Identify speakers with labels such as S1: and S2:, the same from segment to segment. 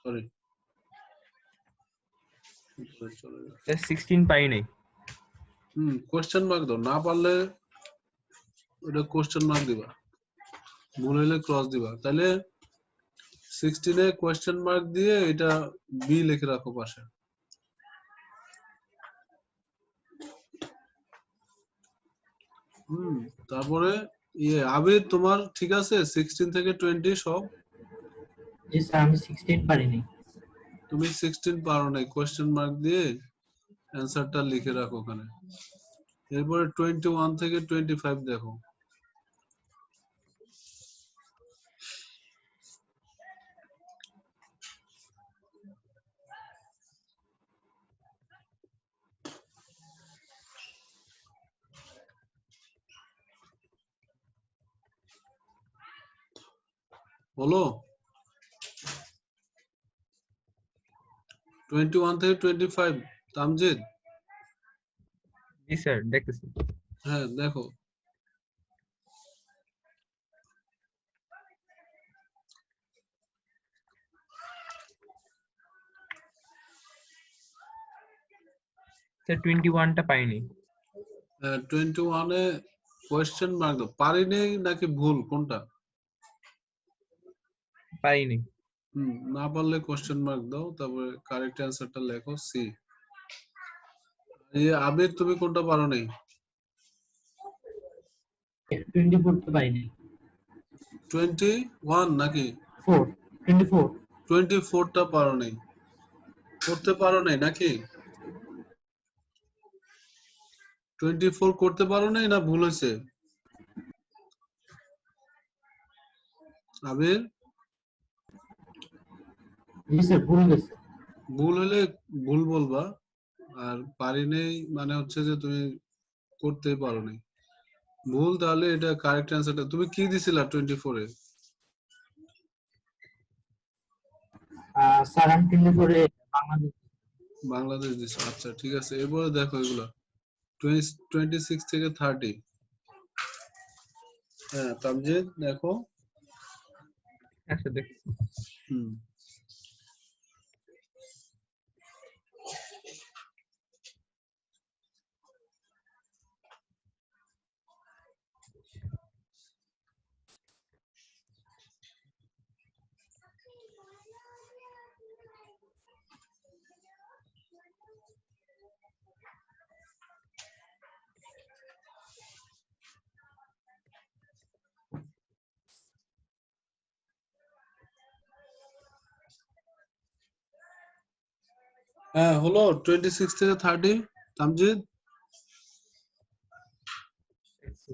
S1: Sorry,
S2: 16 পাই নাই।
S1: Question mark দাও, না পারলে ওটা কোশ্চেন মার্ক দিবা, ভুল হলে ক্রস দিবা। তাহলে 16 এ কোশ্চেন মার্ক দিয়ে এটা বি লিখে রাখো পাশে। তারপরে আবির তোমার ঠিক আছে 16 থেকে 20 সব?
S3: জি স্যার, আমি 16 পারিনি।
S1: তুমি 16 পারো নাই, কোশ্চেন মার্ক দিয়ে অ্যানসারটা লিখে রাখো ওখানে। এরপরে 21 থেকে 25 দেখো। বলো 21 থেকে 25 তামজিদ?
S2: জি স্যার, দেখতেছি।
S1: হ্যাঁ দেখো।
S2: স্যার 21 টা পাইনি।
S1: 21 এ কোশ্চেন মার্ক দাও, পারিনি নাকি ভুল কোনটা?
S2: পাইনি।
S1: না পারলে কোশ্চেন মার্ক দাও, তারপরে কারেক্ট অ্যান্সারটা লেখো সি। আবির তুমি কোনটা পারো নাই?
S3: 24 তো পারিনি।
S1: 21 নাকি
S3: 24?
S1: 24 টা পারো নাই, করতে পারো নাই নাকি? 24 করতে পারো নাই না ভুল হয়েছে? আবির
S3: জি স্যার, ভুল গেছে।
S1: ভুল হলে ভুল বলবা, আর পারি নাই মানে হচ্ছে যে তুমি করতেই পারো নাই। ভুল তাহলে এটা কারেক্ট অ্যান্সারটা। তুমি কি দিছিলা 24 এ?
S3: স্যার আমি 24 এ বাংলাদেশ।
S1: বাংলাদেশ দিছো, আচ্ছা ঠিক আছে। এরপরে দেখো এগুলা 26 থেকে 30। হ্যাঁ তামজিদ দেখো।
S2: আচ্ছা দেখছি।
S1: হুম হ্যাঁ হলো 26 থেকে 30 তামজিদ।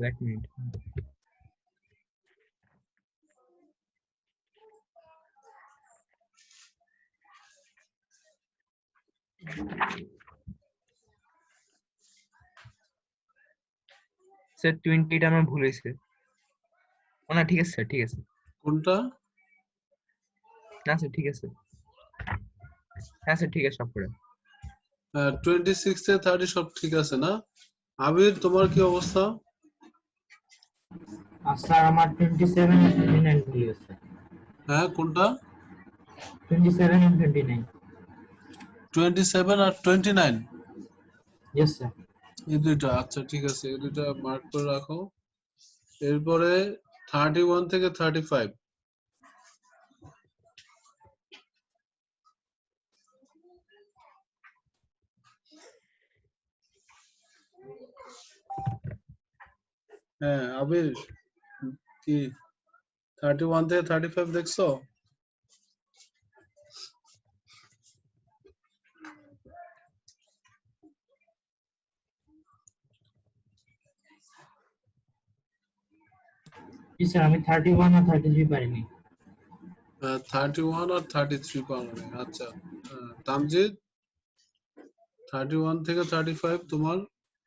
S2: এক মিনিট। স্যার 20 টা আমার ভুল হয়েছে। না ঠিক আছে স্যার, ঠিক আছে।
S1: কোনটা?
S2: না স্যার ঠিক আছে। হ্যাঁ স্যার ঠিক আছে সব করে।
S1: 26 থেকে 30 সব ঠিক আছে না? আবির তোমার কি অবস্থা?
S3: স্যার আমার 27 and 29 ভুল গেছে।
S1: হ্যাঁ কোনটা?
S3: 27 and 29।
S1: 27 আর 29?
S3: Yes sir.
S1: এই দুইটা, আচ্ছা ঠিক আছে, এই দুইটা মার্ক করে রাখো। এরপরে 31 থেকে 35। হ্যাঁ আবির কি 31 থেকে 35 দেখছো?
S3: জি স্যার, আমি 31 আর 33 পারিনি।
S1: 31 আর 33 পারো নাই, আচ্ছা। তামজিদ 31 থেকে 35 তোমার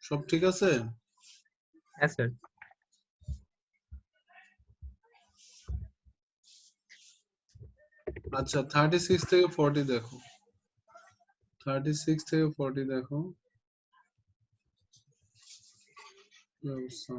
S1: সব ঠিক আছে?
S2: হ্যাঁ স্যার।
S1: আচ্ছা 36 থেকে 40 দেখো। 36 থেকে 40 দেখো কি অবস্থা।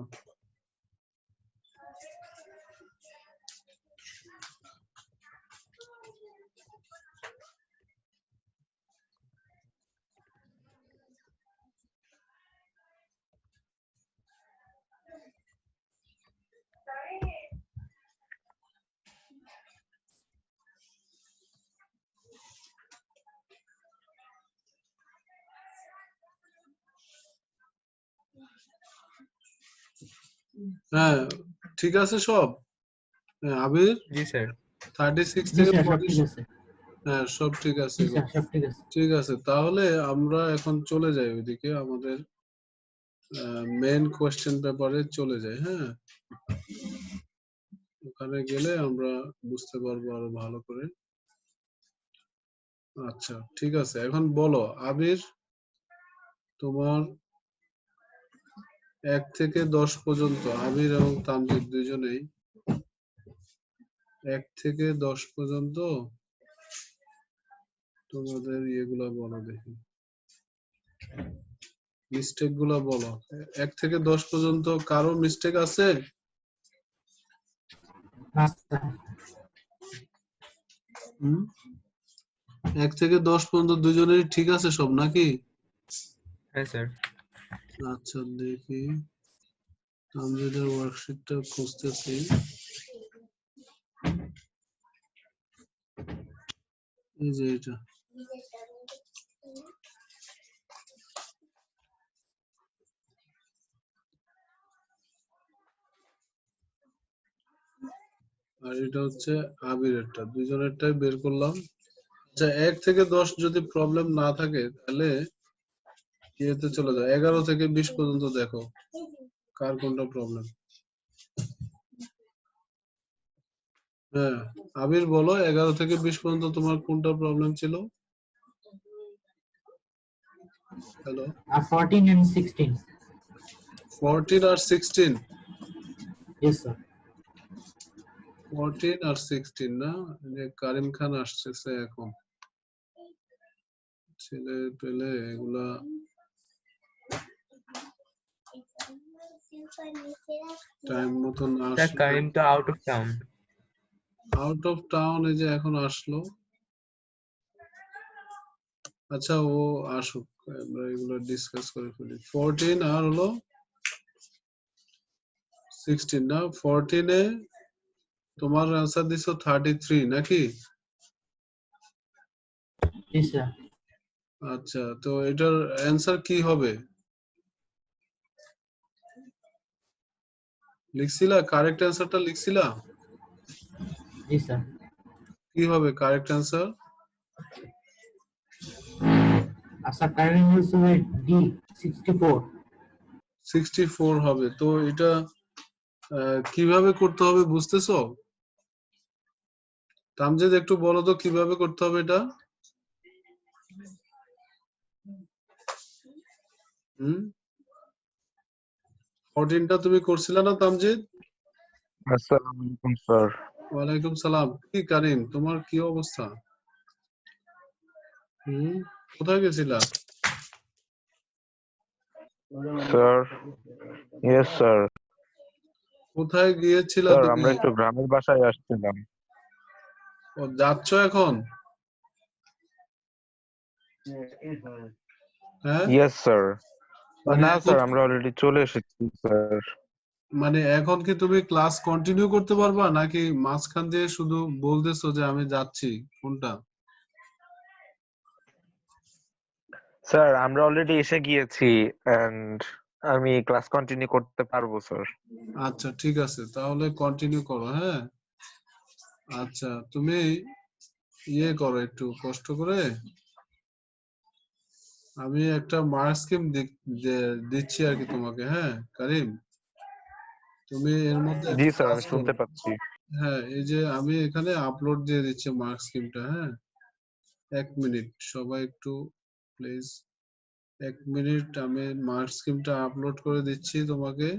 S1: হ্যাঁ ঠিক আছে সব। হ্যাঁ, আবির
S2: জি স্যার।
S1: 36
S3: জি
S1: থেকে
S3: স্যার, সব
S1: 40।
S3: ঠিক আছে।
S1: হ্যাঁ সব ঠিক আছে
S3: জি
S1: এগুলো।
S3: স্যার, সব ঠিক আছে।
S1: ঠিক আছে তাহলে আমরা এখন চলে যাই ওইদিকে, আমাদের মেইন কোশ্চেন পেপারে চলে যাই। হ্যাঁ ওখানে গেলে আমরা বুঝতে পারবো আরো ভালো করে। আচ্ছা ঠিক আছে, এখন বলো আবির, তোমার 1 থেকে 10 পর্যন্ত, আবির এবং তামজিদ দুজনেই 1 থেকে 10 পর্যন্ত তোমাদের ইয়েগুলা বলো দেখি, মিস্টেক গুলা বলো। 1 থেকে 10 পর্যন্ত কারো মিস্টেক আছে?
S3: আচ্ছা,
S1: 1 থেকে 10 পর্যন্ত দুজনেরই ঠিক আছে সব নাকি?
S2: হ্যাঁ স্যার।
S1: আচ্ছা দেখি, তামজিদের ওয়ার্কশিটটা খুঁজতেছি। এই যে এটা, আর এটা হচ্ছে আবিরেরটা, দুজনেরটাই বের করলাম। আচ্ছা 1 থেকে 10 যদি প্রবলেম না থাকে তাহলে ইয়েতে চলে যাও, 11 থেকে 20 পর্যন্ত দেখো কার কোনটা প্রবলেম। হ্যাঁ আবির বলো, 11 থেকে 20 পর্যন্ত তোমার কোনটা প্রবলেম ছিল? Hello,
S3: 14 and 16.
S1: 14 আর 16?
S3: Yes sir.
S1: 14 আর 16 না? যে কারিম খান আসছে এখন, ছেলে পেলে এগুলা টাইম মতো না
S2: স্যার
S1: আসলে।
S2: কারিম তো out of town.
S1: Out of town, এই যে এখন আসলো। আচ্ছা ও আসুক, আমরা এগুলো ডিসকাস করে ফেলি। 14 আর হলো 16 না? 14 এ তোমার आंसर দিছো 33 নাকি?
S3: Yes sir.
S1: আচ্ছা তো এটার অ্যানসার কি হবে? লিখছিলা কারেক্ট অ্যানসারটা লিখছিলা?
S3: Yes sir.
S1: কি হবে কারেক্ট অ্যানসার?
S3: আচ্ছা, কারেন্ট হচ্ছে ভাই D 64.
S1: 64 হবে। তো এটা কিভাবে করতে হবে বুঝতেছো? তামজিদ একটু বলো তো কিভাবে করতে হবে এটা। হুম 14টা তুমি করছিলা না তামজিদ?
S4: আসসালামু আলাইকুম স্যার।
S1: ওয়ালাইকুম সালাম। কি কারিম তোমার কি অবস্থা? কোথায় গেছিলা?
S4: Sir, yes sir.
S1: কোথায় গিয়েছিলা
S4: স্যার
S1: তুমি?
S4: আমরা একটু গ্রামের বাসায় আসছিলাম।
S1: ও যাচ্ছ এখন? হ্যাঁ
S4: ইয়েস স্যার।
S1: মানে
S4: না
S1: এখন,
S4: স্যার, আমরা অলরেডি চলে এসেছি স্যার।
S1: মানে এখন কি তুমি ক্লাস কন্টিনিউ করতে পারবা নাকি মাঝখান দিয়ে শুধু বলতেছো যে আমি যাচ্ছি, কোনটা?
S4: স্যার আমরা অলরেডি এসে গিয়েছি এন্ড আমি ক্লাস কন্টিনিউ করতে পারবো স্যার।
S1: আচ্ছা ঠিক আছে তাহলে কন্টিনিউ করো। হ্যাঁ আচ্ছা তুমি ইয়ে করো একটু কষ্ট করে, আমি একটা মার্ক স্কিম দিচ্ছি আর কি তোমাকে। হ্যাঁ কারিম, তুমি এর মধ্যে
S4: জি
S1: একটু
S4: স্যার,
S1: কাজ
S4: আমি
S1: করো।
S4: শুনতে পাচ্ছি।
S1: হ্যাঁ এই যে আমি এখানে আপলোড দিয়ে দিচ্ছি মার্ক স্কিমটা। হ্যাঁ 1 মিনিট সবাই একটু প্লিজ, 1 মিনিট, আমি মার্ক স্কিমটা আপলোড করে দিচ্ছি তোমাকে।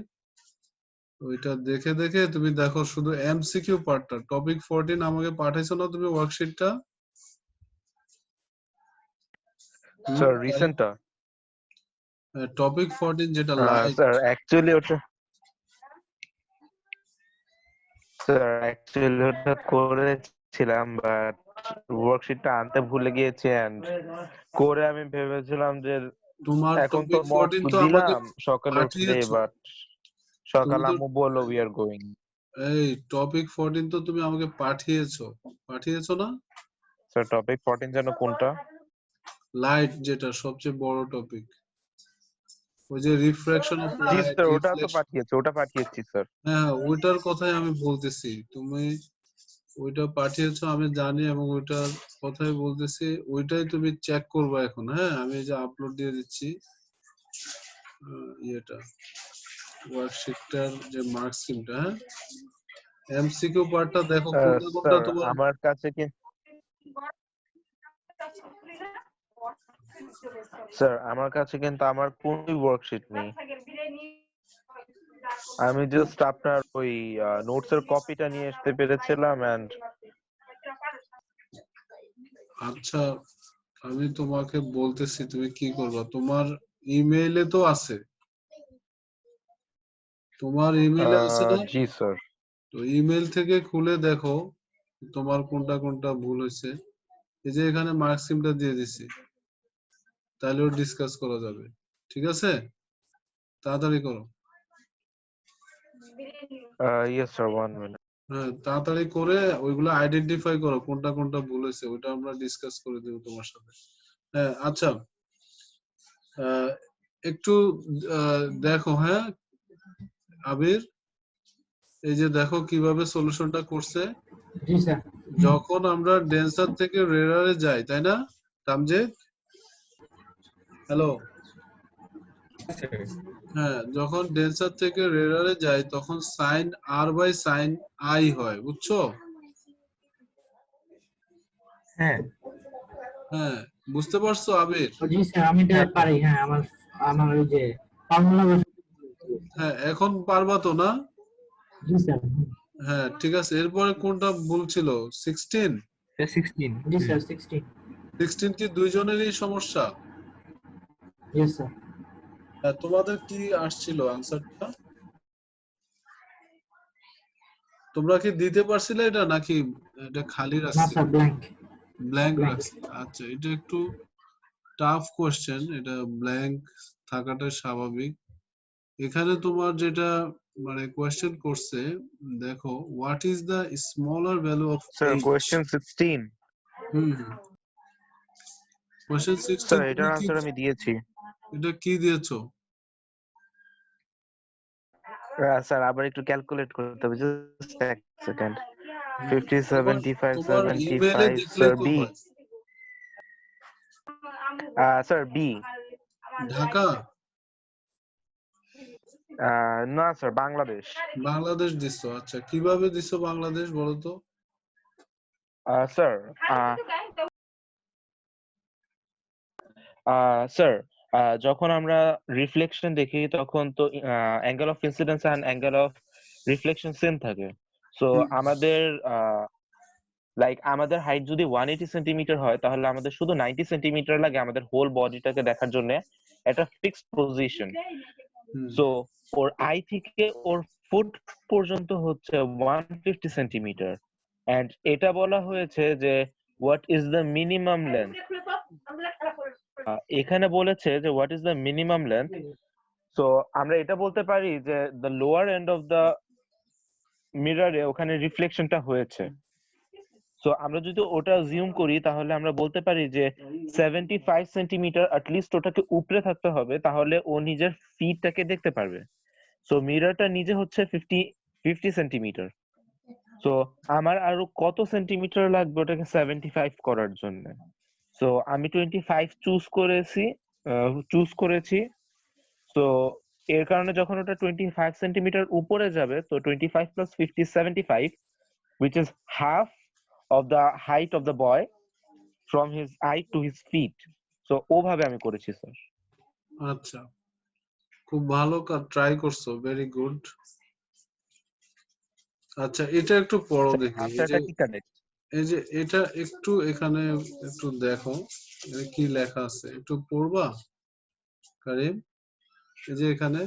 S1: ওইটা দেখে দেখে তুমি দেখো শুধু এমসিকিউ পার্টটা, টপিক 14 আমাকে পাঠাইছো না তুমি ওয়ার্কশিটটা?
S4: স্যার রিসেন্টটা?
S1: টপিক 14 যেটা লাইট।
S4: স্যার অ্যাকচুয়ালি ওটা করেছিলাম, বাট ওয়ার্কশিটটা আনতে ভুলে গিয়েছি এন্ড করে আমি ভেবেছিলাম যে
S1: তোমার
S4: এখন তো
S1: টপিক
S4: মক
S1: 14 তো আমাকে
S4: দিলাম সকালে উঠলে,
S1: পাঠিয়েছো।
S4: বাট
S1: তুমি
S4: সকালে
S1: তো
S4: আম্মু বললো উই আর গোয়িং।
S1: এই টপিক 14 তো তুমি আমাকে পাঠিয়েছো, পাঠিয়েছো না?
S4: স্যার টপিক 14 যেন কোনটা?
S1: লাইট যেটা সবচেয়ে বড় টপিক। ওই যে refraction of
S4: G
S1: light,
S4: sir, ওটা তো
S1: রিফ্লেকশন,
S4: পাঠিয়েছে, ওটা পাঠিয়েছি স্যার।
S1: হ্যাঁ ওইটার কথাই আমি বলতেছি। তুমি ওইটা পাঠিয়েছো আমি জানি, এবং ওইটার কথাই বলতেছি, ওইটাই তুমি চেক করবে এখন। হ্যাঁ আমি এই যে আপলোড দিয়ে দিচ্ছি ইয়েটা, ওয়ার্কশিটটার যে মার্ক স্কিমটা। হ্যাঁ এমসিকিউ পার্টটা দেখো কোনটা কোনটা
S4: স্যার
S1: তোমার।
S4: আমার কাছে কি স্যার আমার কাছে কিন্তু আমার কোনই ওয়ার্কশিট নেই। আমি জাস্ট আপনার ওই নোটস এর কপিটা নিয়ে আসতে পেরেছিলাম এন্ড
S1: আচ্ছা আমি তোমাকে বলতেছি তুমি কি করবা। তোমার ইমেইলে তো আছে, তোমার ইমেইলে আছে না?
S4: জি স্যার।
S1: তো ইমেল থেকে খুলে দেখো তোমার কোনটা কোনটা ভুল হয়েছে। এই যে এখানে মার্ক স্কিমটা দিয়ে দিছি, তাহলেও ডিসকাস করা যাবে। ঠিক আছে, তাড়াতাড়ি করো।
S4: Yes sir, 1 minute.
S1: হ্যাঁ তাড়াতাড়ি করে ওইগুলো আইডেন্টিফাই করো কোনটা কোনটা ভুল হয়েছে, ওইটা আমরা ডিসকাস করে দেবো তোমার সাথে। হ্যাঁ আচ্ছা আহ, একটু দেখো। হ্যাঁ আবির, এই যে দেখো কিভাবে সলিউশনটা করছে।
S3: জি স্যার।
S1: যখন আমরা ডেন্সার থেকে রেয়ারে যাই, তাই না তামজিদ? হ্যালো, হ্যাঁ যখন ডেন্সার থেকে রেয়ারে যাই তখন sine R by sine I হয়, বুঝছো?
S2: হ্যাঁ
S1: হ্যাঁ বুঝতে পারছো আবির?
S3: জি স্যার, আমি এটা পারি। হ্যাঁ, আমার আমার ওই যে ফর্মুলা।
S1: হ্যাঁ এখন পারবা তো না?
S3: জি স্যার।
S1: হ্যাঁ ঠিক আছে, এরপরে কোনটা ভুল ছিল? 16?
S2: 16।
S3: জি স্যার, 16।
S1: 16 কি দুইজনেরই সমস্যা?
S3: Yes sir.
S1: হ্যাঁ তোমাদের কি আসছিল আনসারটা? তোমরা কি দিতে পারছিলে এটা, নাকি এটা খালি
S3: না
S1: রাখছিল?
S3: Sir, blank.
S1: Blank
S3: blank.
S1: রাখছিল। আচ্ছা এটা একটু টাফ কোশ্চেন, এটা ব্ল্যাঙ্ক থাকাটা স্বাভাবিক। এখানে তোমার যেটা মানে কোশ্চেন করছে, দেখো what is the smaller value of
S4: sir
S1: H.
S4: Question 16।
S1: Hmm question
S4: sir
S1: 16 তুমি
S4: এটার
S1: কি,
S4: আনসার আমি দিয়েছি।
S1: এটা কি দিয়েছো?
S4: স্যার আবার একটু ক্যালকুলেট করতে হবে, জাস্ট এক সেকেন্ড।
S1: হুম,
S4: 50
S1: তোমার
S4: 75
S1: তোমার ইমেলে
S4: 75
S1: দেখলেই
S4: স্যার
S1: তো
S4: বি।
S1: হয়।
S4: Sir B.
S1: ঢাকা?
S4: না স্যার, বাংলাদেশ।
S1: বাংলাদেশ দিছো? আচ্ছা কিভাবে দিছো বাংলাদেশ বলো তো?
S4: স্যার স্যার যখন আমরা রিফ্লেকশন দেখি তখন তো angle of incidence and angle of reflection same থাকে। সো
S1: হুম,
S4: আমাদের লাইক আমাদের হাইট যদি 180 সেন্টিমিটার হয় তাহলে আমাদের শুধু 90 সেন্টিমিটার লাগে আমাদের হোল বডিটাকে দেখার জন্য একটা fixed position.
S1: Hmm,
S4: so or I থেকে ওর ফুট পর্যন্ত হচ্ছে 150 সেন্টিমিটার। এন্ড এটা বলা হয়েছে যে what is the minimum length. এখানে বলেছে যে what is the minimum length. So আমরা এটা বলতে পারি যে the lower end of the মিররে ওখানে রিফ্লেকশনটা হয়েছে। সো আমরা যদি ওটা জিউম করি তাহলে আমরা বলতে পারি যে 75 সেন্টিমিটার অ্যাটলিস্ট ওটাকে উপরে থাকতে হবে, তাহলে ও নিজের ফিটটাকে দেখতে পারবে। সো মিররটা নিজে হচ্ছে 50 সেন্টিমিটার। সো আমার আরো কত সেন্টিমিটার লাগবে ওটাকে 75 করার জন্য? সো আমি 25 চুজ করেছি। তো এর কারণে যখন ওটা 25 সেন্টিমিটার উপরে যাবে তো 25 plus 50 75, which is half of the height of the boy from his eye to his feet. So ওভাবে আমি করেছি স্যার।
S1: আচ্ছা খুব ভালো ট্রাই করছো, ভেরি গুড। আচ্ছা এটা একটু পড়ো দেখি।
S4: আনসারটা কি কারেক্ট?
S1: এই যে এটা একটু এখানে একটু দেখো এখানে কি লেখা আছে, একটু পড়বা কারিম? এই যে এখানে,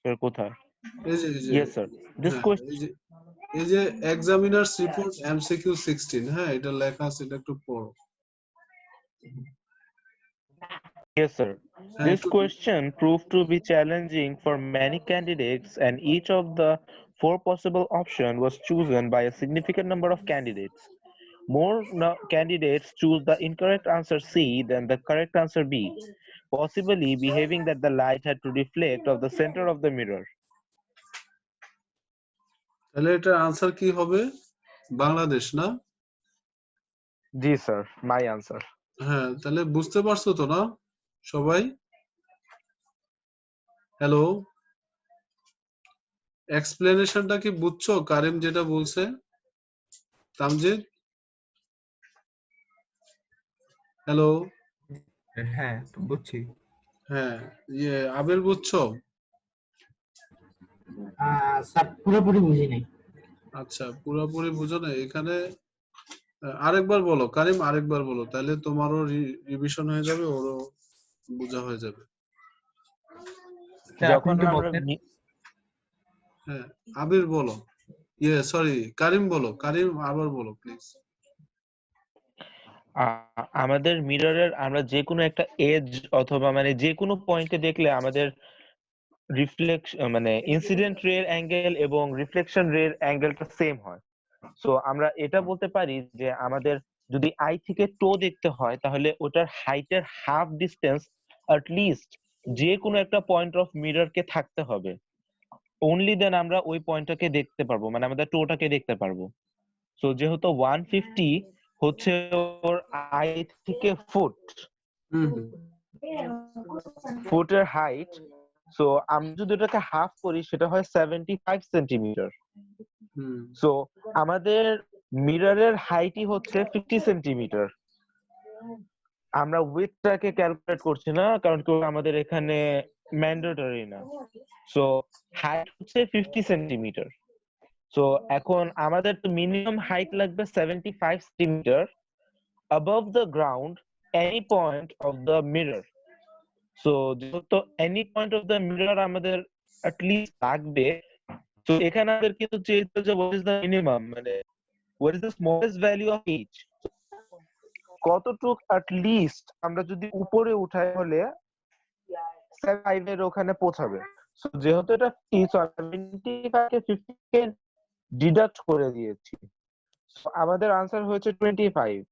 S4: স্যার কোথায়?
S1: এই যে
S4: ইয়েস স্যার, দিস
S1: হ্যাঁ
S4: কোয়েশ্চেন।
S1: এই যে এক্সামিনার্স রিপোর্ট এমসিকিউ 16, হ্যাঁ এটা লেখা আছে, এটা একটু পড়ো।
S4: Yes, sir.
S1: হ্যাঁ
S4: This
S1: একটু
S4: question proved to be challenging for many candidates, and each of the four possible options was chosen by a significant number of candidates. More candidates choose the incorrect answer C than the correct answer B. possibly behaving that the light had to reflect of the center of the mirror.
S1: তাহলে এটার answer কি হবে? বাংলাদেশ না?
S4: জি sir, my answer.
S1: হ্যাঁ, তাহলে বুঝতে পারছো তো না সবাই? হ্যালো, এক্সপ্লেনেশনটা কি বুঝছো? কারিম যেটা বলছে, তামজিদ? হ্যালো,
S2: হ্যাঁ বুঝছি।
S1: হ্যাঁ, আবির বুঝছো?
S3: স্যার পুরোপুরি বুঝি নাই।
S1: আচ্ছা, পুরোপুরি বুঝো না। এখানে আরেকবার বলো কারিম, আরেকবার বলো, তাহলে তোমারও রিভিশন হয়ে যাবে, ওরও বোঝা হয়ে যাবে।
S2: স্যার আপনি
S4: যখন
S2: একটু
S4: আমরা
S2: বলতেন।
S1: হ্যাঁ, আবির বলো, সরি কারিম বলো, কারিম আবার বলো প্লিজ।
S4: আমাদের মিররের আমরা যে কোনো একটা এজ অথবা মানে যে কোনো পয়েন্টে দেখলে আমাদের রিফ্লেকশন মানে ইনসিডেন্ট রে অ্যাঙ্গেল এবং রিফ্লেকশন রে অ্যাঙ্গেলটা সেম হয়। সো আমরা এটা বলতে পারি যে আমাদের যদি আই থেকে টো দেখতে হয় তাহলে ওটার হাইটের হাফ ডিস্টেন্স অ্যাট লিস্ট যে কোনো একটা পয়েন্ট অফ মিররকে থাকতে হবে। অনলি দেন আমরা ওই পয়েন্টটাকে দেখতে পারবো, মানে আমাদের টোটাকে দেখতে পারবো। সো যেহেতু 150 হচ্ছে ওর আই থেকে ফুটের হাইট, সো আমি যদি ওটাকে হাফ করি সেটা হয় 75 সেন্টিমিটার। সো আমাদের মিররের হাইটই হচ্ছে 50 সেন্টিমিটার। আমরা উইডথটাকে ক্যালকুলেট করছি না, কারণ কি আমাদের এখানে ম্যান্ডেটরি না। সো হাইট হচ্ছে 50 সেন্টিমিটার। সো এখন আমাদের তো মিনিমাম হাইট লাগবে 75 centimetre above the ground any point of the mirror. So যেহেতু any point of the mirror আমাদের at least লাগবে, তো এখানে আমাদের কিন্তু চেয়েছে যে what is the minimum, মানে what is the smallest value of each, কতটুক at least আমরা যদি উপরে উঠাই হলে 5 এর ওখানে পৌঁছাবে। সো যেহেতু এটা 75 কে 50 কে ডিডাক্ট করে দিয়েছি, সো আমাদের আনসার হয়েছে 25।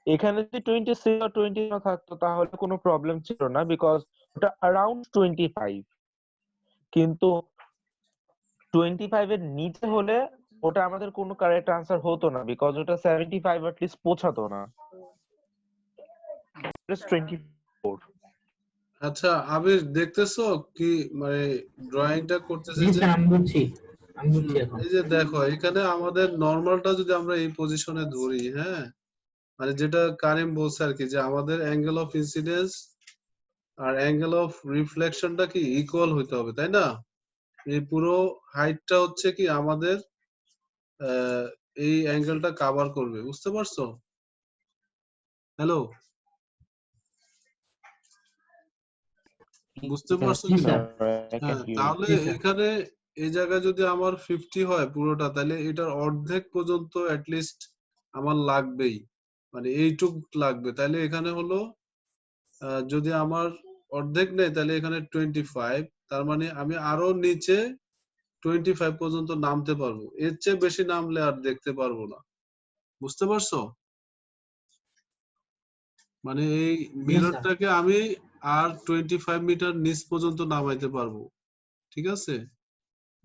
S4: এখানে যদি 26 বা 20 না থাকতো তাহলে কোনো প্রবলেম ছিল না, বিকজ ওটা अराउंड 25। কিন্তু 25 এর নিচে হলে ওটা আমাদের কোনো কারেক্ট আনসার হতো না, বিকজ ওটা 75 at least পৌঁছাতো না। Just 24।
S1: আচ্ছা আবির, দেখতেছো কি মানে ড্রয়িংটা করতেছে
S3: জি
S1: যে?
S3: স্যার আমি বুঝছি এখন।
S1: এই যে দেখো, এখানে আমাদের নরমালটা যদি আমরা এই পজিশনে ধরি, হ্যাঁ, মানে যেটা কারিম বলছে আর কি, যে আমাদের অ্যাঙ্গেল অফ ইনসিডেন্স আর অ্যাঙ্গেল অফ রিফ্লেকশনটা কি ইকুয়াল হইতে হবে, তাই না? এই পুরো হাইটটা হচ্ছে কি আমাদের এই অ্যাঙ্গেলটা কভার করবে, বুঝতে পারছো? হ্যালো, বুঝতে পারছো
S3: জি
S1: কি না?
S3: স্যার।
S1: হ্যাঁ, তাহলে
S3: জি স্যার।
S1: এখানে এই জায়গায় যদি আমার 50 হয় পুরোটা, তাহলে এটার অর্ধেক পর্যন্ত অ্যাটলিস্ট আমার লাগবেই, মানে এইটুক লাগবে। তাহলে এখানে হলো যদি আমার অর্ধেক নেই তাহলে এখানে 25, তার মানে আমি আরো নিচে 25 পর্যন্ত নামতে পারবো, এর চেয়ে বেশি নামলে আর দেখতে পারবো না, বুঝতে পারছো? মানে এই
S3: জি স্যার।
S1: মিররটাকে আমি আর 25 মিটার নিচ পর্যন্ত নামাইতে পারবো, ঠিক আছে,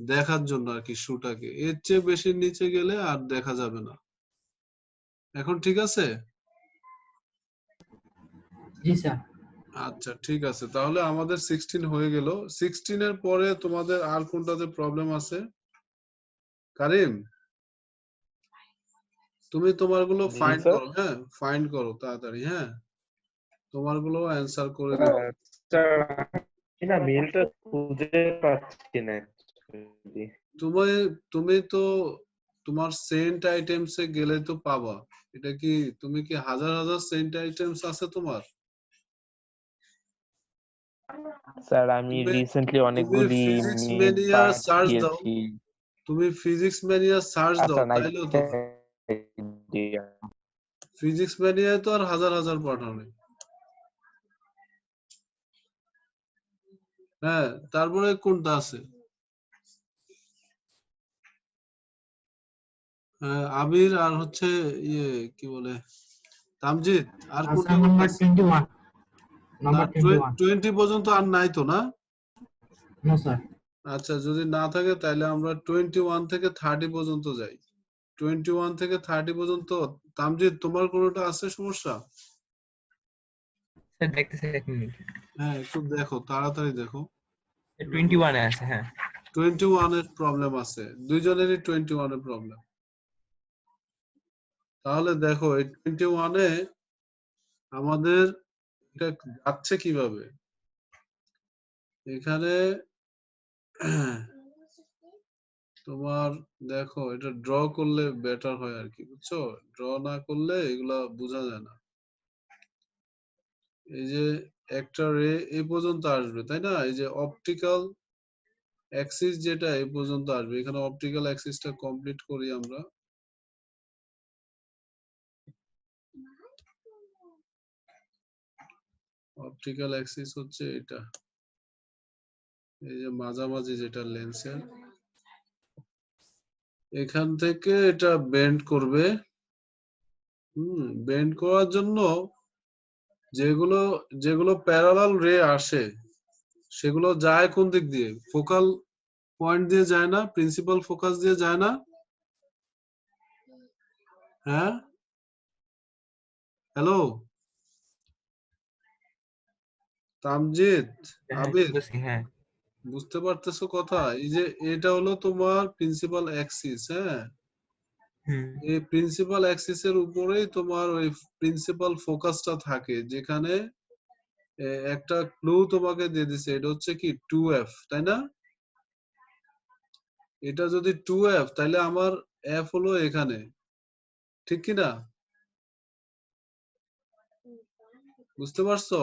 S1: দেখার জন্য আর কি শুটাকে। এর চেয়ে বেশি নিচে গেলে আর দেখা যাবে না। এখন ঠিক আছে?
S3: জি স্যার।
S1: আচ্ছা ঠিক আছে, তাহলে আমাদের 16 হয়ে গেল। 16 এর পরে তোমাদের আর কোনটাতে প্রবলেম আছে? কারিম, তুমি তোমারগুলো
S4: জি
S1: ফাইন্ড
S4: স্যার।
S1: করো, হ্যাঁ ফাইন্ড করো তাড়াতাড়ি, হ্যাঁ তোমারগুলো অ্যানসার করে দেব।
S4: স্যার আমি না মেলটা খুঁজে পাচ্ছি না actually।
S1: তুমি তুমি তো তোমার সেন্ট আইটেমসে গেলে তো পাবা। এটা কি, তুমি কি হাজার হাজার সেন্ট আইটেমস আছে তোমার?
S4: স্যার আমি
S1: তুমি
S4: রিসেন্টলি
S1: তুমি
S4: অনেকগুলি
S1: ফিজিক্স
S4: মেল
S1: ম্যানিয়া সার্চ দাও,
S4: পাঠিয়েছি।
S1: তুমি ফিজিক্স ম্যানিয়া সার্চ দাও,
S4: আচ্ছা
S1: তাইলেও তো পাবে। ফিজিক্স ম্যানিয়ায় তো আর হাজার হাজার পাঠাও নেই। হ্যাঁ, তারপরে কোনটা আছে? আবির আর হচ্ছে ইয়ে কি বলে, তামজিদ, আর কোনটা
S3: আনসার
S1: কোনটা
S3: নাম্বার
S1: আছে?
S3: 21। Number 21.
S1: 20 পর্যন্ত আর নাই তো না?
S3: No, sir.
S1: আচ্ছা, যদি না থাকে তাহলে আমরা 21 থেকে 30 পর্যন্ত যাই। 21 থেকে 30 পর্যন্ত। তামজিদ, তোমার কোনোটা আছে সমস্যা?
S2: স্যার দেখতেছি, এক মিনিট।
S1: হ্যাঁ, একটু দেখো, তাড়াতাড়ি দেখো।
S2: 21 এ আছে, হ্যাঁ।
S1: 21 এর প্রবলেম আছে, দুইজনেরই 21 এর প্রবলেম। তাহলে দেখো এই 21 এ আমাদের এটা যাচ্ছে কিভাবে। এখানে তোমার দেখো, এটা ড্র করলে বেটার হয় আর কি, বুঝছো? ড্র না করলে এগুলা বোঝা যায় না। এই যে একটা রে এই পর্যন্ত আসবে, তাই না? এই যে অপটিক্যাল অ্যাক্সিস যেটা এই পর্যন্ত আসবে, এখানে অপটিক্যাল অ্যাক্সিসটা কমপ্লিট করি আমরা। অপটিক্যাল অ্যাক্সিস হচ্ছে এটা, এই যে মাঝামাঝি যেটা লেন্সের, এখান থেকে এটা বেন্ড করবে। বেন্ড করার জন্য যেগুলো যেগুলো প্যারালাল রে আসে সেগুলো যায় কোন দিক দিয়ে? ফোকাল পয়েন্ট দিয়ে যায় না? প্রিন্সিপাল ফোকাস দিয়ে যায় না? হ্যাঁ, হ্যালো তামজিদ,
S2: হ্যাঁ,
S1: আবির,
S2: বুঝছি, হ্যাঁ।
S1: বুঝতে পারতেছো কথা? এই যে এটা হলো তোমার প্রিন্সিপাল অ্যাক্সিস, হ্যাঁ।
S2: হুম।
S1: এই প্রিন্সিপাল অ্যাক্সিস এর উপরেই তোমার ওই প্রিন্সিপাল ফোকাসটা থাকে, যেখানে একটা ক্লু তোমাকে দিয়ে দিছে, এটা হচ্ছে কি 2f, তাই না? এটা যদি 2f, তাহলে আমার f হলো এখানে, ঠিক কি না? বুঝতে পারছো?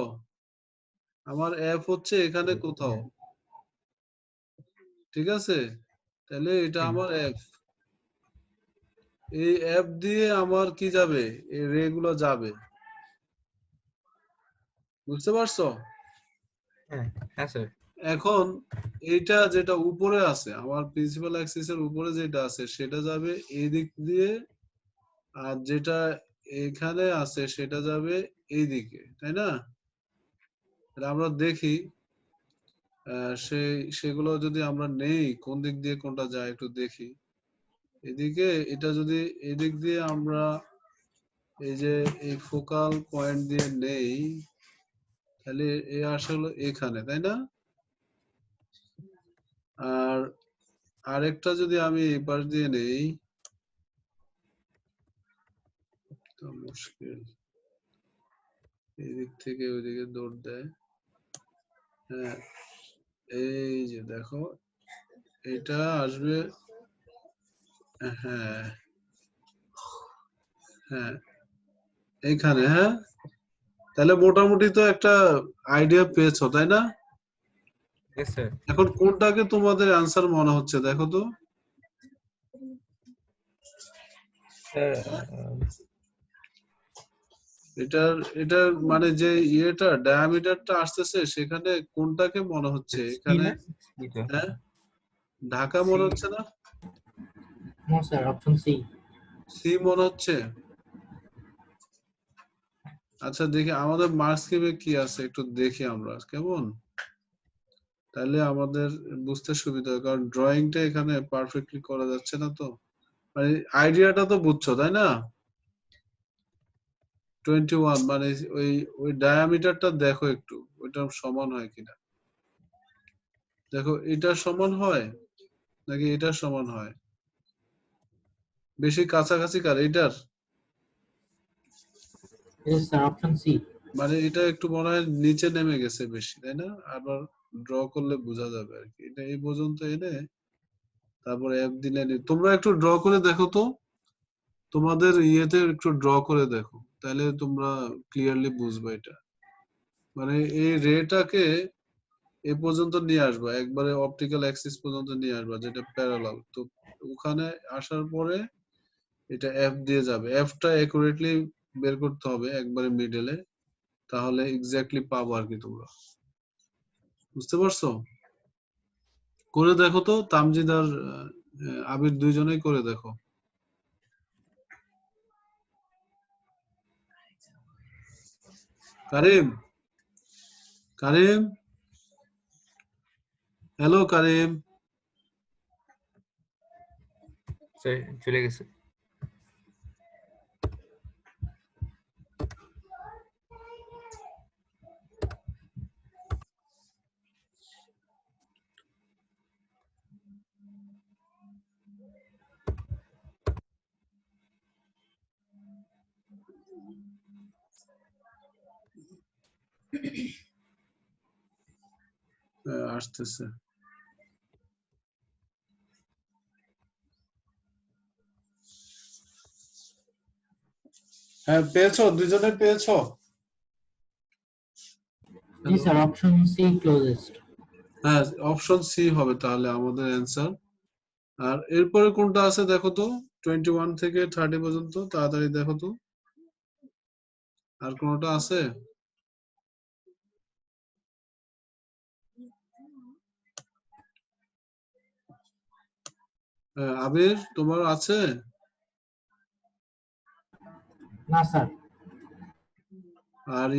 S1: আমার f হচ্ছে এখানে কোথাও, ঠিক আছে? তাহলে এটা
S2: হুম।
S1: আমার f। এই f দিয়ে আমার কি যাবে? এই রে গুলো যাবে, বুঝতে পারছো?
S2: হ্যাঁ, হ্যাঁ স্যার।
S1: এখন এইটা যেটা উপরে আছে, আমার প্রিন্সিপাল অ্যাক্সিস এর উপরে যেটা আছে সেটা যাবে এই দিক দিয়ে, আর যেটা এখানে আছে সেটা যাবে এই দিকে, তাই না? তাহলে আমরা দেখি সেগুলো যদি আমরা নেই, কোন দিক দিয়ে কোনটা যায় একটু দেখি। এদিকে এটা যদি এদিক দিয়ে আমরা এই যে এই ফোকাল পয়েন্ট দিয়ে নেই, তাহলে এ আসলে এখানে, তাই না? আর আরেকটা যদি আমি এই পাশ দিয়ে নেই, তো মুশকিল, এই দিক থেকে ওইদিকে দৌড় দেয়। হ্যাঁ, এই যে দেখো, এটা আসবে, হ্যাঁ হ্যাঁ এইখানে, হ্যাঁ। তাহলে মোটামুটি তো একটা আইডিয়া পেয়েছো, তাই না?
S2: Yes sir.
S1: এখন কোনটাকে তোমাদের অ্যান্সার মনে হচ্ছে দেখো তো।
S2: স্যার,
S1: এটার মানে যে ইয়েটা ডায়ামিটারটা আসতেছে, সেখানে কোনটাকে মনে হচ্ছে
S2: সি
S1: এখানে?
S2: না? সি তো।
S1: হ্যাঁ, ঢাকা
S2: সি।
S1: মনে হচ্ছে না?
S3: No, sir. Option C.
S1: C মনে হচ্ছে। আচ্ছা দেখি আমাদের মার্কস স্কিমে কি আছে একটু দেখি আমরা, কেমন? তাহলে আমাদের বুঝতে সুবিধা হয়, কারণ ড্রয়িংটা এখানে পারফেক্টলি করা যাচ্ছে না তো। মানে আইডিয়াটা তো বুঝছো, তাই না? 21 মানে ওই ওই ডায়ামিটারটা দেখো একটু, ওইটা সমান হয় কিনা দেখো। এটার সমান হয় নাকি এটার সমান হয়? বেশি কাছাকাছি কার এটার?
S3: Yes, sir. Option C.
S1: মানে এটা একটু মনে হয় নিচে নেমে গেছে বেশি, তাই না? আবার ড্র করলে বোঝা যাবে আর কি। এটা এই পর্যন্ত এনে তারপরে অ্যাপ দিলে তোমরা একটু ড্র করে দেখো তো, তোমাদের ইয়েতে একটু ড্র করে দেখো, তাহলে তোমরা ক্লিয়ারলি বুঝবে এটা। মানে এই রেটাকে এ পর্যন্ত নিয়ে আসবা, একবারে অপটিক্যাল অ্যাক্সিস পর্যন্ত নিয়ে আসবা, যেটা প্যারালাল তো। ওখানে আসার পরে এটা এফ দিয়ে যাবে, এফটা একুরেটলি বের করতে হবে একবারে মিডলে, তাহলে এক্স্যাক্টলি পাবো আর কি তোমরা। বুঝতে পারছো? করে দেখো তো, তামজিদ আর আবির দুইজনেই করে দেখো। কারিম, কারিম, হ্যালো কারিম।
S2: স্যার চলে গেছে।
S1: আসতেছে। হ্যাঁ, পেয়েছো? দুজনে পেয়েছো?
S3: জি স্যার, অপশন সি ক্লোজেস্ট।
S1: হ্যাঁ, অপশন সি হবে তাহলে আমাদের অ্যান্সার। আর এরপরে কোনটা আছে দেখো তো, 21 থেকে 30 পর্যন্ত তাড়াতাড়ি দেখো তো, আর কোনটা আছে? আবির, তোমার আছে?
S3: না স্যার।
S1: আর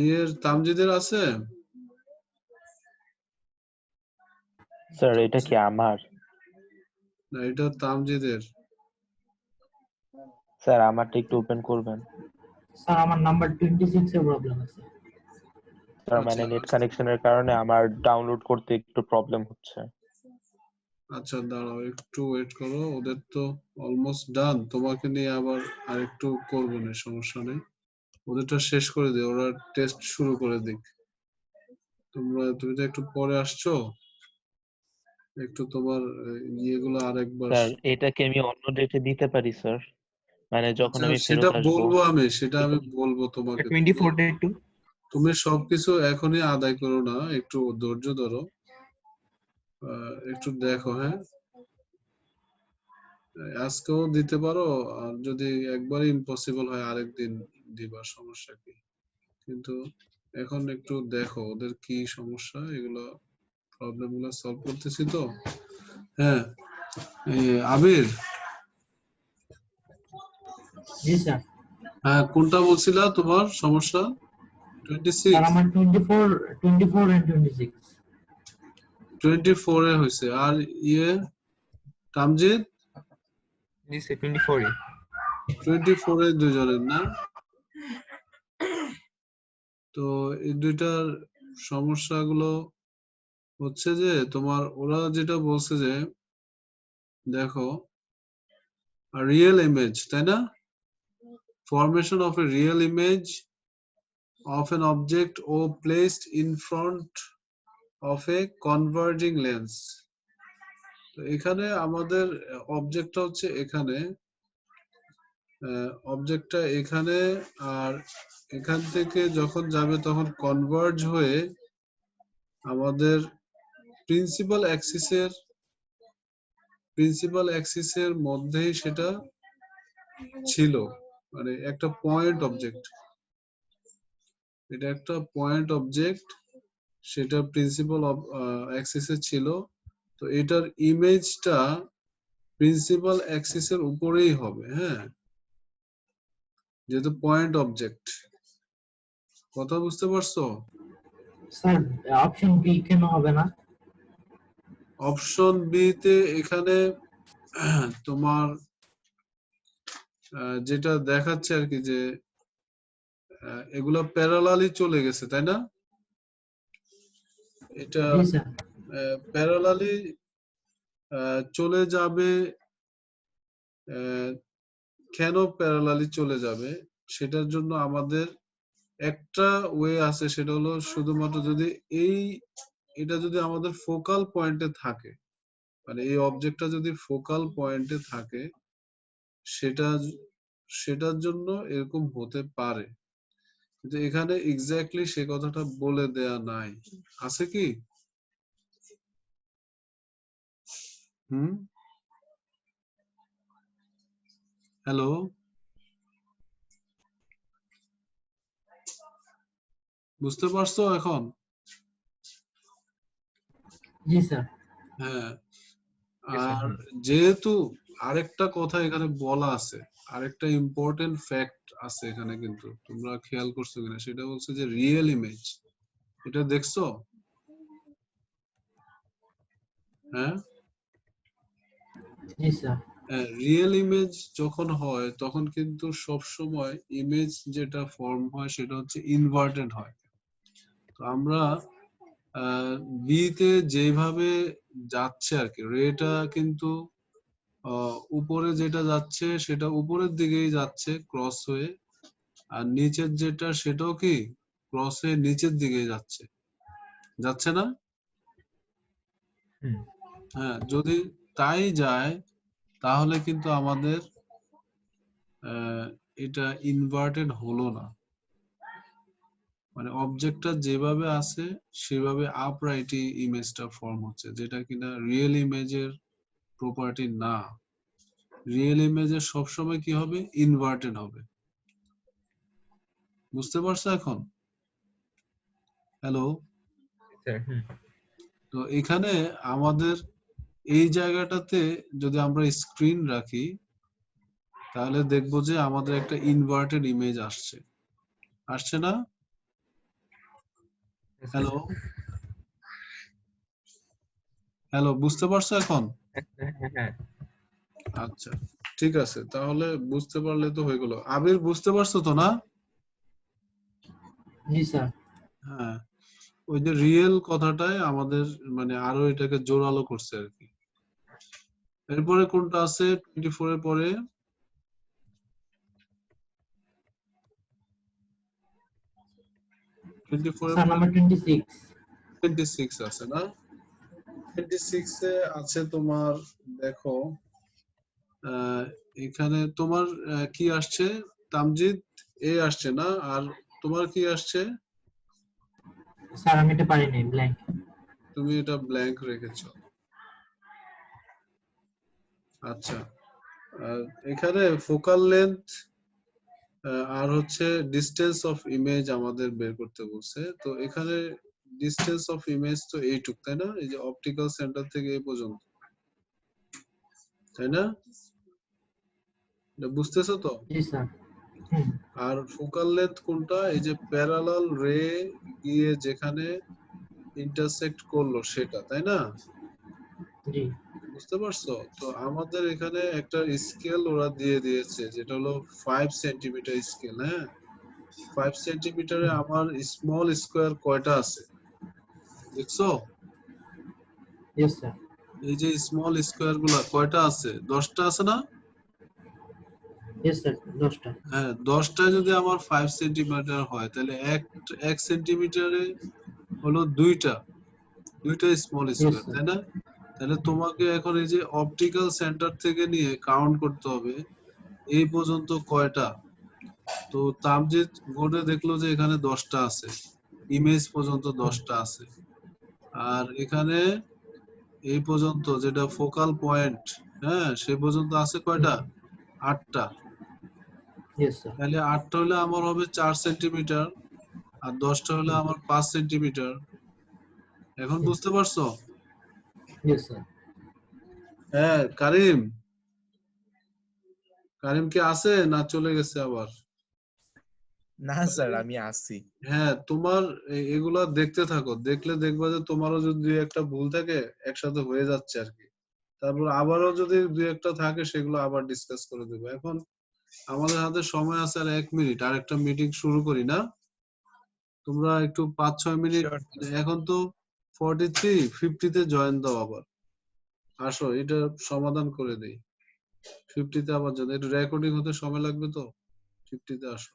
S1: তামজিদের আছে?
S4: স্যার এটা কি আমার?
S1: না, এটা তামজিদের।
S4: স্যার আমারটা একটু ওপেন করবেন।
S3: স্যার আমার নাম্বার 26 এর প্রবলেম আছে।
S4: স্যার মানে নেট কানেকশনের কারণে আমার ডাউনলোড করতে একটু প্রবলেম হচ্ছে।
S1: আচ্ছা দাঁড়াও, একটু ওয়েট করো, ওদের তো অলমোস্ট ডান, তোমাকে নিয়ে আবার আরেকটু করবো না, সমস্যা নেই। ওদেরটা শেষ করে দিও, ওরা টেস্ট শুরু করে দিক। তুমি তো একটু পরে আসছো, একটু তোমার ইয়েগুলো আরেকবার।
S4: স্যার এটাকে আমি অন্য ডেটে দিতে পারি স্যার, মানে যখন
S1: আচ্ছা,
S4: আমি
S1: সেটা
S4: ফেরত আসবো।
S1: সেটা আমি বলবো তোমাকে।
S2: 24 ডে একটু।
S1: তুমি সবকিছু এখনই আদায় করো না, একটু ধৈর্য ধরো, একটু দেখো। হ্যাঁ, আজকেও দিতে পারো, আর যদি একবারে ইম্পসিবল হয় আরেকদিন দিবা, সমস্যা কি। কিন্তু এখন একটু দেখো ওদের কি সমস্যা, এগুলো প্রবলেম গুলো সলভ করতেছি তো। হ্যাঁ, আবির,
S3: জি স্যার।
S1: হ্যাঁ কোনটা বলছিলা তোমার সমস্যা? 26?
S3: স্যার আমার 24 and 26।
S1: 24 এ হয়েছে। আর তামজিদ?
S2: জি স্যার 24 এ।
S1: 24 এ দুজনের না? তো এই দুইটার সমস্যাগুলো হচ্ছে যে তোমার, ওরা যেটা বলছে যে দেখো, রিয়েল ইমেজ, তাই না? Formation of A real image of an object or placed in front of a converging lens. তো এখানে আমাদের অবজেক্টটা হচ্ছে এখানে, অবজেক্টটা এখানে, আর এখান থেকে যখন যাবে তখন কনভার্জ হয়ে আমাদের প্রিন্সিপাল অ্যাক্সিসের মধ্যেই সেটা ছিল, মানে একটা পয়েন্ট অবজেক্ট, এটা একটা পয়েন্ট অবজেক্ট, সেটা প্রিন্সিপাল অ্যাক্সিসে ছিল। তো এটার ইমেজটা প্রিন্সিপাল অ্যাক্সিসের উপরেই হবে। হ্যাঁ, যেহেতু পয়েন্ট অবজেক্ট। কথা বুঝতে পারছো?
S3: স্যার অপশন বি কেন হবে না?
S1: অপশন বি তে এখানে তোমার যেটা দেখাচ্ছে আর কি, যে এগুলো প্যারালালি চলে গেছে, তাই না? এটা
S3: জি স্যার।
S1: প্যারালালি চলে যাবে। কেন প্যারালালি চলে যাবে, সেটার জন্য আমাদের একটা ওয়ে আছে, সেটা হলো শুধুমাত্র যদি এটা যদি আমাদের ফোকাল পয়েন্টে থাকে, মানে এই অবজেক্টটা যদি ফোকাল পয়েন্টে থাকে, সেটার জন্য এরকম হতে পারে। কিন্তু এখানে এক্স্যাক্টলি সে কথাটা বলে দেয়া নাই, আছে কি? হ্যালো, বুঝতে পারছো এখন?
S3: জি স্যার।
S1: হ্যাঁ,
S2: Yes, sir.
S1: আর যেহেতু আরেকটা কথা এখানে বলা আছে, আরেকটা ইম্পর্টেন্ট ফ্যাক্ট আছে এখানে, কিন্তু তোমরা খেয়াল করছো কিনা সেটা হচ্ছে যে রিয়েল ইমেজ, এটা দেখছো? হ্যাঁ,
S3: জি স্যার।
S1: রিয়েল ইমেজ যখন হয় তখন কিন্তু সব সময় ইমেজ যেটা ফর্ম হয় সেটা হচ্ছে ইনভার্টেড হয়। তো আমরা বি তে যেভাবে যাচ্ছে আর কি, রেটা কিন্তু উপরে যেটা যাচ্ছে সেটা উপরের দিকেই যাচ্ছে ক্রস হয়ে, আর নিচের যেটা সেটাও কি ক্রস হয়ে নিচের দিকে যাচ্ছে, যাচ্ছে না?
S2: হুম।
S1: হ্যাঁ, যদি তাই যায় তাহলে কিন্তু আমাদের এটা ইনভার্টেড হলো না, মানে অবজেক্টটা যেভাবে আছে সেভাবে আপরাইটই ইমেজটা ফর্ম হচ্ছে, যেটা কিনা রিয়েল ইমেজের প্রপার্টি না। রিয়েল ইমেজের সবসময় কি হবে? ইনভার্টেড হবে। বুঝতে পারছো এখন? হ্যালো?
S2: স্যার হুম।
S1: তো এখানে আমাদের এই জায়গাটাতে যদি আমরা স্ক্রিন রাখি তাহলে দেখবো যে আমাদের একটা ইনভার্টেড ইমেজ আসছে, আসছে না? হ্যালো? হ্যালো, বুঝতে পারছো এখন?
S2: হ্যাঁ হ্যাঁ হ্যাঁ।
S1: আচ্ছা, ঠিক আছে, তাহলে বুঝতে পারলে তো হয়ে গেল। আবির, বুঝতে পারছো তো না?
S3: জি স্যার।
S1: হ্যাঁ, ওই যে রিয়েল কথাটাই আমাদের মানে আরো এটাকে জোরালো করছে আর কি। এরপরে কোনটা আছে 24 এর পরে? 24 এর
S3: স্যার
S1: পরে
S3: নাম্বার 26।
S1: 26 আছে না? 26 এ আছে তোমার, দেখো আহ, এখানে তোমার কি আসছে? তামজিদ এ আসছে না? আর তোমার কি আসছে?
S3: স্যার আমি এটা পারিনি, ব্ল্যাঙ্ক।
S1: তুমি এটা ব্ল্যাঙ্ক রেখেছো। আচ্ছা, আর এখানে ফোকাল লেন্থ আর হচ্ছে ডিসটেন্স অফ ইমেজ আমাদের বের করতে বলছে। তো এখানে ডিসটেন্স অফ ইমেজ তো এইটুক, তাই না? এই যে অপটিক্যাল সেন্টার থেকে এই পর্যন্ত, তাই না? এটা বুঝতেছো তো?
S3: জি স্যার। হুম।
S1: আর ফোকাল লেন্থ কোনটা? এই যে প্যারালাল রে গিয়ে যেখানে ইন্টারসেক্ট করলো সেটা, তাই না?
S3: জি।
S1: বুঝতে পারছো? তো আমাদের এখানে একটা স্কেল ওরা দিয়ে দিয়েছে যেটা হলো 5 সেন্টিমিটার স্কেল। হ্যাঁ, 5 সেন্টিমিটারে আমার স্মল স্কোয়ার কয়টা আছে দেখছো?
S3: Yes sir.
S1: এই যে স্মল স্কোয়ার গুলা কয়টা আছে? 10টা আছে না?
S3: ইয়েস স্যার, 10টা।
S1: হ্যাঁ, 10টায় যদি আমার 5 সেন্টিমিটার হয় তাহলে এক সেন্টিমিটারে হলো দুইটা স্মল
S3: ইয়েস
S1: স্কোয়ার,
S3: স্যার।
S1: তাই না? তাহলে তোমাকে এখন এই যে অপটিক্যাল সেন্টার থেকে নিয়ে কাউন্ট করতে হবে এই পর্যন্ত কয়টা। তো তামজিৎ বোর্ডে দেখলো যে এখানে 10টা আছে, ইমেজ পর্যন্ত 10টা আছে। আর এখানে এই পর্যন্ত যেটা ফোকাল পয়েন্ট, হ্যাঁ, সে পর্যন্ত আছে কয়টা? 8টা।
S3: Yes sir.
S1: তাহলে 8টা হলে আমার হবে 4 সেন্টিমিটার, আর 10টা হলে আমার 5 সেন্টিমিটার। এখন বুঝতে পারছো?
S3: Yes sir.
S1: হ্যাঁ, কারিম, কারিম কি আছে না চলে গেছে আবার?
S5: না স্যার, আমি আছি।
S1: হ্যাঁ, তোমার এগুলা দেখতে থাকো, দেখলে দেখবা যে তোমারও যদি দুই একটা ভুল থাকে একসাথে হয়ে যাচ্ছে আর কি। তারপর আবারও যদি দুই একটা থাকে সেগুলো আবার ডিসকাস করে দেবো। এখন আমাদের হাতে সময় আছে আর 1 মিনিট, আর একটা মিটিং শুরু করি না? তোমরা একটু 5-6 মিনিট,
S5: Sure,
S1: এখন তো 43, 50-তে জয়েন দাও আবার। আসো, এটা সমাধান করে দেই। 50-তে আবার যদি একটু রেকর্ডিং হতে সময় লাগবে তো 50-তে আসো।